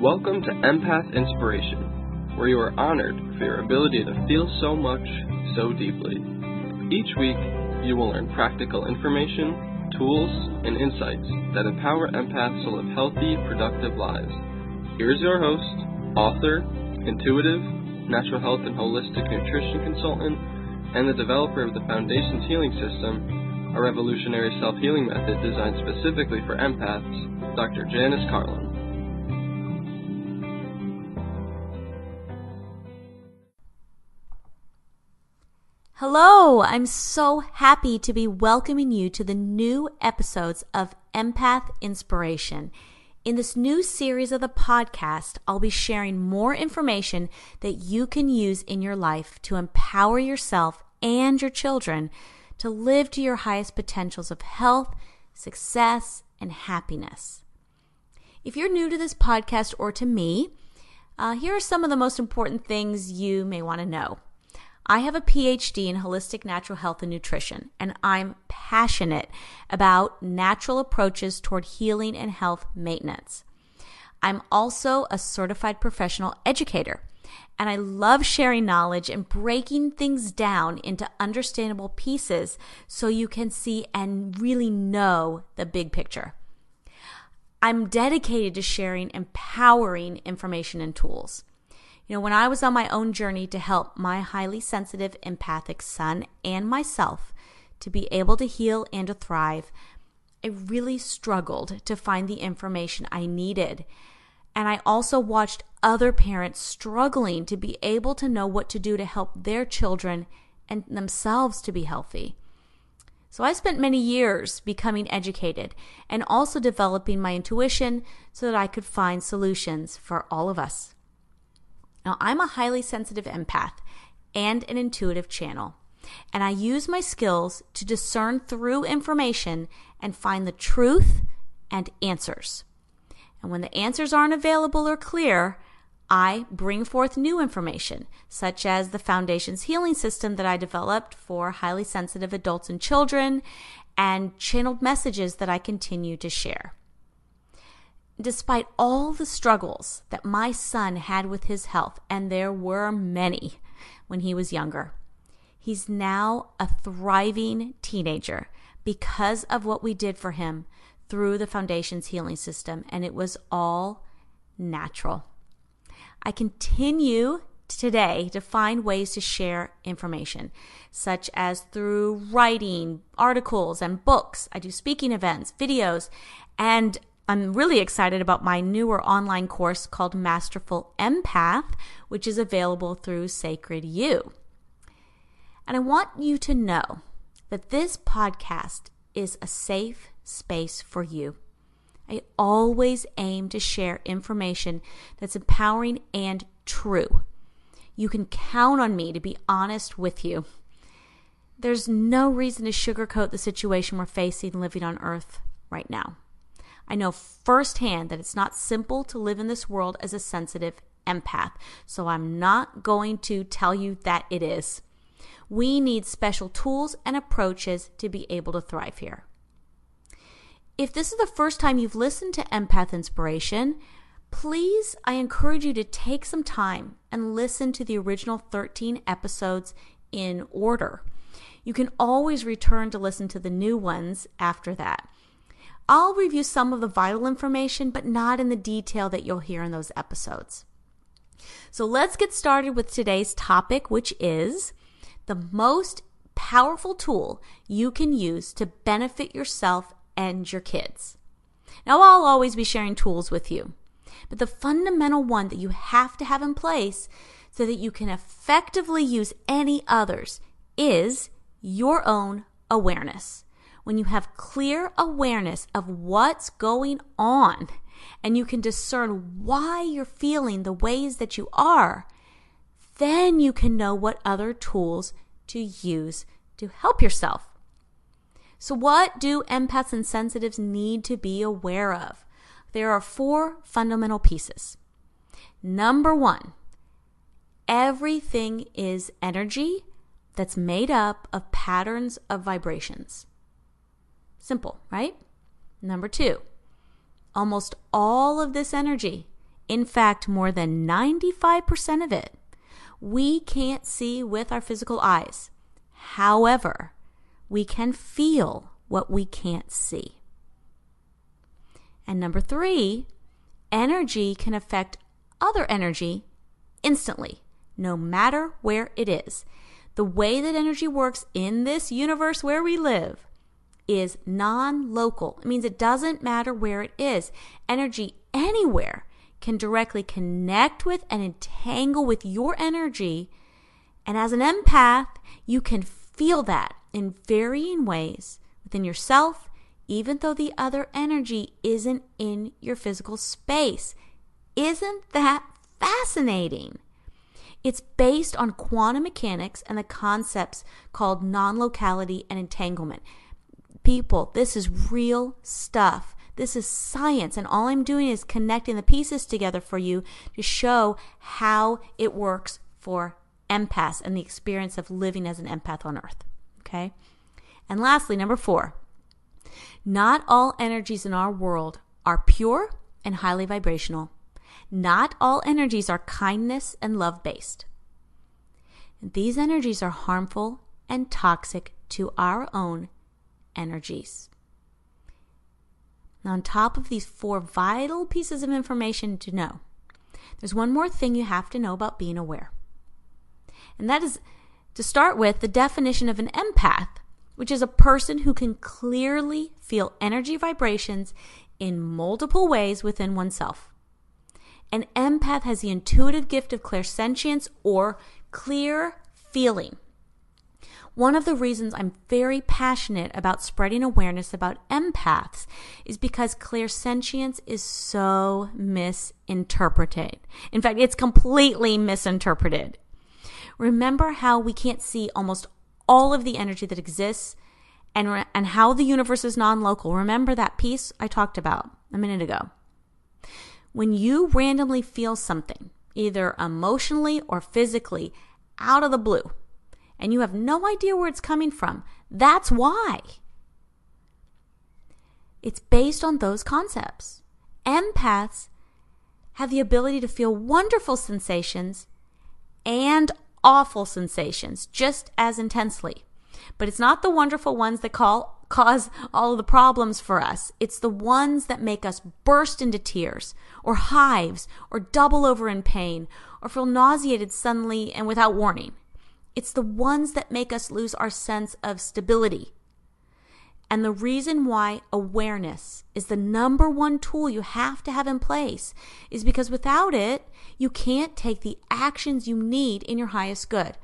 Welcome to Empath Inspiration, where you are honored for your ability to feel so much, so deeply. Each week, you will learn practical information, tools, and insights that empower empaths to live healthy, productive lives. Here's your host, author, intuitive, natural health and holistic nutrition consultant, and the developer of the Foundations Healing System, a revolutionary self-healing method designed specifically for empaths, Dr. Janice Carlin. Hello, I'm so happy to be welcoming you to the new episodes of Empath Inspiration. In this new series of the podcast, I'll be sharing more information that you can use in your life to empower yourself and your children to live to your highest potentials of health, success, and happiness. If you're new to this podcast or to me, here are some of the most important things you may want to know. I have a PhD in holistic natural health and nutrition, and I'm passionate about natural approaches toward healing and health maintenance. I'm also a certified professional educator, and I love sharing knowledge and breaking things down into understandable pieces so you can see and really know the big picture. I'm dedicated to sharing empowering information and tools. When I was on my own journey to help my highly sensitive empathic son and myself to be able to heal and to thrive, I really struggled to find the information I needed. And I also watched other parents struggling to be able to know what to do to help their children and themselves to be healthy. So I spent many years becoming educated and also developing my intuition so that I could find solutions for all of us. Now, I'm a highly sensitive empath and an intuitive channel, and I use my skills to discern through information and find the truth and answers. And when the answers aren't available or clear, I bring forth new information, such as the Foundations Healing System that I developed for highly sensitive adults and children, and channeled messages that I continue to share. Despite all the struggles that my son had with his health, and there were many when he was younger, he's now a thriving teenager because of what we did for him through the Foundations Healing System, and it was all natural. I continue today to find ways to share information, such as through writing articles and books. I do speaking events, videos, and I'm really excited about my newer online course called Masterful Empath, which is available through Sacred You. And I want you to know that this podcast is a safe space for you. I always aim to share information that's empowering and true. You can count on me to be honest with you. There's no reason to sugarcoat the situation we're facing living on Earth right now. I know firsthand that it's not simple to live in this world as a sensitive empath, so I'm not going to tell you that it is. We need special tools and approaches to be able to thrive here. If this is the first time you've listened to Empath Inspiration, please, I encourage you to take some time and listen to the original 13 episodes in order. You can always return to listen to the new ones after that. I'll review some of the vital information, but not in the detail that you'll hear in those episodes. So let's get started with today's topic, which is the most powerful tool you can use to benefit yourself and your kids. Now, I'll always be sharing tools with you, but the fundamental one that you have to have in place so that you can effectively use any others is your own awareness. When you have clear awareness of what's going on and you can discern why you're feeling the ways that you are, then you can know what other tools to use to help yourself. So what do empaths and sensitives need to be aware of? There are 4 fundamental pieces. Number 1, everything is energy that's made up of patterns of vibrations. Simple, right? Number 2, almost all of this energy In fact, more than 95% of it we can't see with our physical eyes. However, we can feel what we can't see. And number 3, energy can affect other energy instantly, no matter where it is. The way that energy works in this universe where we live is non-local. It means it doesn't matter where it is. Energy anywhere can directly connect with and entangle with your energy. And as an empath, you can feel that in varying ways within yourself, even though the other energy isn't in your physical space. Isn't that fascinating? It's based on quantum mechanics and the concepts called non-locality and entanglement. People, this is real stuff. This is science, and all I'm doing is connecting the pieces together for you to show how it works for empaths and the experience of living as an empath on Earth. Okay? And lastly, number 4, not all energies in our world are pure and highly vibrational. Not all energies are kindness and love-based. These energies are harmful and toxic to our own energies. Now, on top of these 4 vital pieces of information to know, there's one more thing you have to know about being aware. And that is, to start with, the definition of an empath, which is a person who can clearly feel energy vibrations in multiple ways within oneself. An empath has the intuitive gift of clairsentience or clear feeling. One of the reasons I'm very passionate about spreading awareness about empaths is because clairsentience is so misinterpreted. In fact, it's completely misinterpreted. Remember how we can't see almost all of the energy that exists and how the universe is non-local. Remember that piece I talked about a minute ago. When you randomly feel something, either emotionally or physically, out of the blue, and you have no idea where it's coming from, that's why. It's based on those concepts. Empaths have the ability to feel wonderful sensations and awful sensations just as intensely. But it's not the wonderful ones that cause all of the problems for us. It's the ones that make us burst into tears, or hives, or double over in pain, or feel nauseated suddenly and without warning. It's the ones that make us lose our sense of stability. And the reason why awareness is the number one tool you have to have in place is because without it, you can't take the actions you need in your highest good.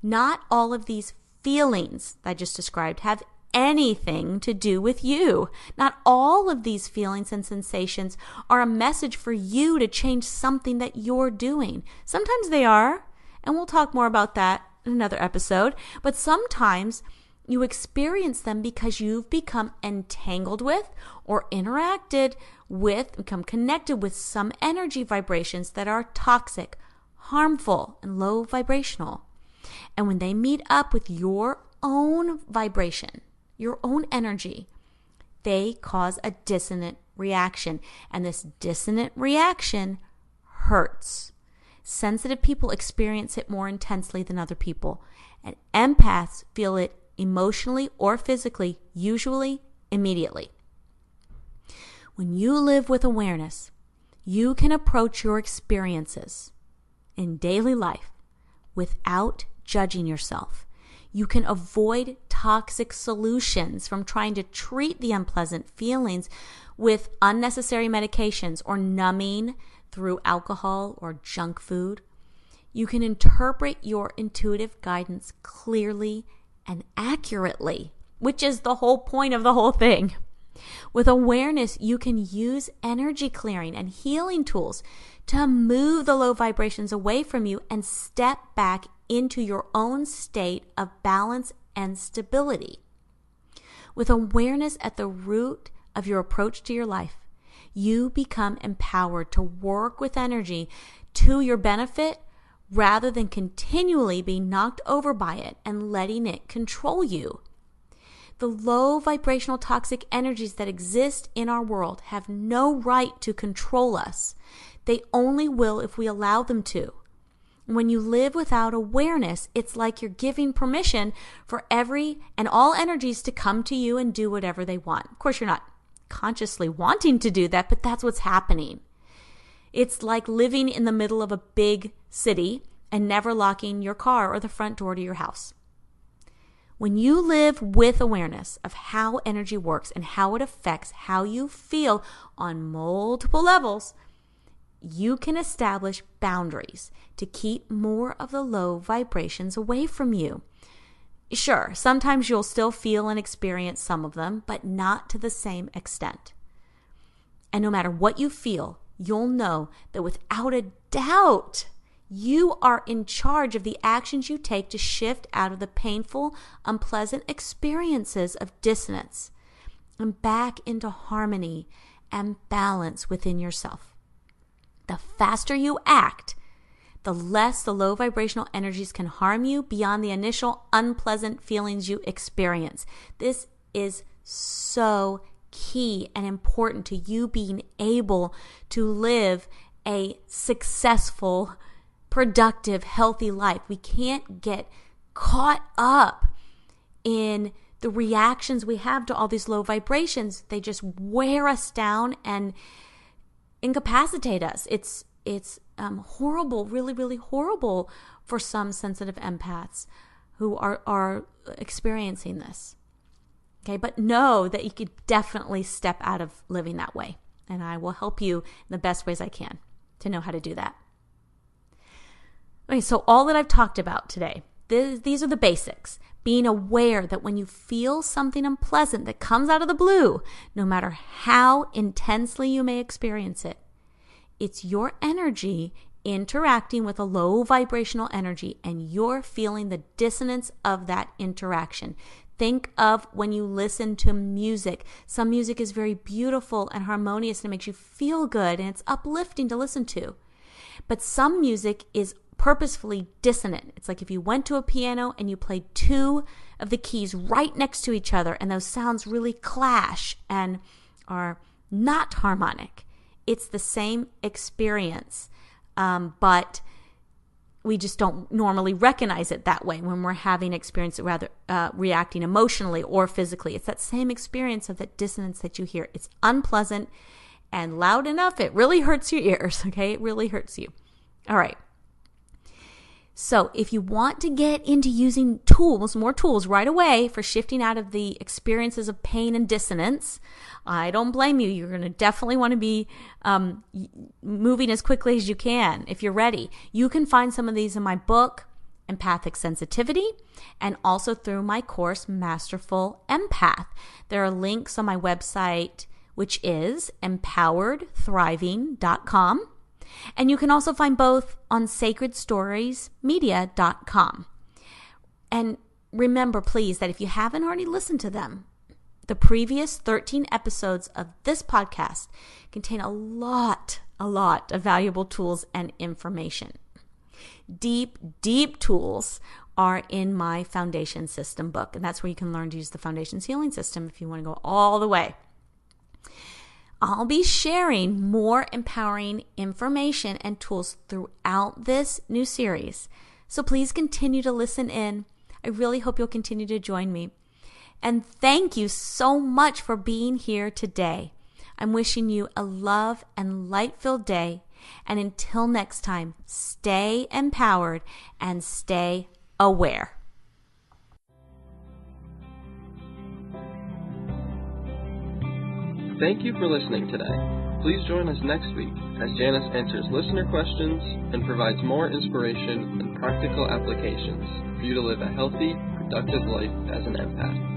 Not all of these feelings that I just described have anything to do with you. Not all of these feelings and sensations are a message for you to change something that you're doing. Sometimes they are, and we'll talk more about that in another episode, but sometimes you experience them because you've become entangled with or interacted with, become connected with some energy vibrations that are toxic, harmful, and low vibrational. And when they meet up with your own vibration, your own energy, they cause a dissonant reaction. And this dissonant reaction hurts. Sensitive people experience it more intensely than other people. And empaths feel it emotionally or physically, usually immediately. When you live with awareness, you can approach your experiences in daily life without judging yourself. You can avoid toxic solutions from trying to treat the unpleasant feelings with unnecessary medications or numbing through alcohol or junk food. You can interpret your intuitive guidance clearly and accurately, which is the whole point of the whole thing. With awareness, you can use energy clearing and healing tools to move the low vibrations away from you and step back into your own state of balance and stability. With awareness at the root of your approach to your life, you become empowered to work with energy to your benefit rather than continually being knocked over by it and letting it control you. The low vibrational toxic energies that exist in our world have no right to control us. They only will if we allow them to. When you live without awareness, it's like you're giving permission for every and all energies to come to you and do whatever they want. Of course, you're not consciously wanting to do that, but that's what's happening. It's like living in the middle of a big city and never locking your car or the front door to your house. When you live with awareness of how energy works and how it affects how you feel on multiple levels, you can establish boundaries to keep more of the low vibrations away from you. Sure, sometimes you'll still feel and experience some of them, but not to the same extent. And no matter what you feel, you'll know that without a doubt, you are in charge of the actions you take to shift out of the painful, unpleasant experiences of dissonance and back into harmony and balance within yourself. The faster you act, the less the low vibrational energies can harm you beyond the initial unpleasant feelings you experience. This is so key and important to you being able to live a successful, productive, healthy life. We can't get caught up in the reactions we have to all these low vibrations. They just wear us down and incapacitate us. It's horrible, really, really horrible for some sensitive empaths who are experiencing this. Okay, but know that you could definitely step out of living that way. And I will help you in the best ways I can to know how to do that. Okay, so all that I've talked about today, these are the basics. Being aware that when you feel something unpleasant that comes out of the blue, no matter how intensely you may experience it, it's your energy interacting with a low vibrational energy, and you're feeling the dissonance of that interaction. Think of when you listen to music. Some music is very beautiful and harmonious and it makes you feel good and it's uplifting to listen to. But some music is purposefully dissonant. It's like if you went to a piano and you played two of the keys right next to each other and those sounds really clash and are not harmonic. It's the same experience, but we just don't normally recognize it that way when we're having experience, rather reacting emotionally or physically. It's that same experience of that dissonance that you hear. It's unpleasant and loud enough. It really hurts your ears, okay? It really hurts you. All right. So if you want to get into using tools, more tools right away for shifting out of the experiences of pain and dissonance, I don't blame you. You're going to definitely want to be moving as quickly as you can if you're ready. You can find some of these in my book, Empathic Sensitivity, and also through my course, Masterful Empath. There are links on my website, which is empoweredthriving.com. And you can also find both on sacredstoriesmedia.com. And remember, please, that if you haven't already listened to them, the previous 13 episodes of this podcast contain a lot of valuable tools and information. Deep tools are in my Foundation System book, and that's where you can learn to use the Foundation's healing system if you want to go all the way. I'll be sharing more empowering information and tools throughout this new series. So please continue to listen in. I really hope you'll continue to join me. And thank you so much for being here today. I'm wishing you a love and light-filled day. And until next time, stay empowered and stay aware. Thank you for listening today. Please join us next week as Janice answers listener questions and provides more inspiration and practical applications for you to live a healthy, productive life as an empath.